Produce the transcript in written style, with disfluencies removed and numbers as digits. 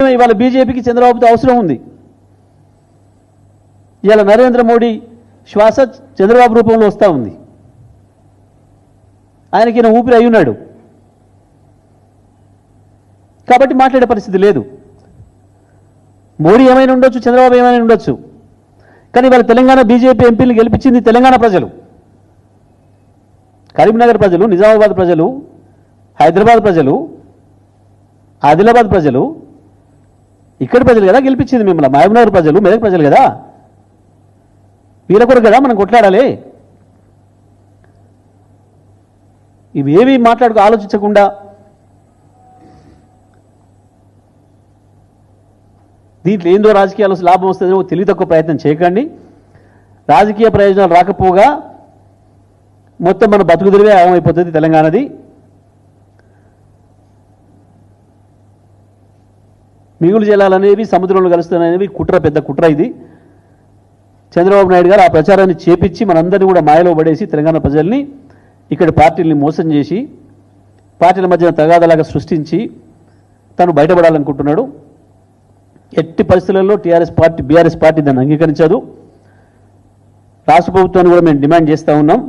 నిజమే, ఇవాళ బీజేపీకి చంద్రబాబుతో అవసరం ఉంది. ఇవాళ నరేంద్ర మోడీ శ్వాస చంద్రబాబు రూపంలో వస్తూ ఉంది. ఆయనకి ఈయన ఊపిరి అయి ఉన్నాడు కాబట్టి మాట్లాడే పరిస్థితి లేదు. మోడీ ఏమైనా ఉండొచ్చు, చంద్రబాబు ఏమైనా ఉండొచ్చు, కానీ వాళ్ళ తెలంగాణ బీజేపీ ఎంపీలు గెలిపించింది తెలంగాణ ప్రజలు, కరీంనగర్ ప్రజలు, నిజామాబాద్ ప్రజలు, హైదరాబాద్ ప్రజలు, ఆదిలాబాద్ ప్రజలు, ఇక్కడి ప్రజలు కదా గెలిపించింది మిమ్మల్ని. మహబూబ్నగర్ ప్రజలు, మెదక్ ప్రజలు కదా. వీళ్ళ కొరకు కదా మనం కొట్లాడాలి. ఇవేవి మాట్లాడుకు ఆలోచించకుండా దీంట్లో ఏందో రాజకీయాలు లాభం వస్తుందో తెలివి తక్కువ ప్రయత్నం చేయకండి. రాజకీయ ప్రయోజనాలు రాకపోగా మొత్తం మన బతుకుదిరివే ఆగమైపోతుంది తెలంగాణది. మిగులు జలాలనేవి సముద్రంలో కలుస్తున్నాయనేవి కుట్ర, పెద్ద కుట్ర ఇది. చంద్రబాబు నాయుడు గారు ఆ ప్రచారాన్ని చేపించి మనందరినీ కూడా మాయలో పడేసి తెలంగాణ ప్రజల్ని, ఇక్కడ పార్టీల్ని మోసం చేసి పార్టీల మధ్యన తగాదలాగా సృష్టించి తను బయటపడాలనుకుంటున్నాడు. ఎట్టి పరిస్థితులలో బీఆర్ఎస్ పార్టీ దాన్ని అంగీకరించదు. రాష్ట్ర ప్రభుత్వాన్ని కూడా మేము డిమాండ్ చేస్తూ ఉన్నాం.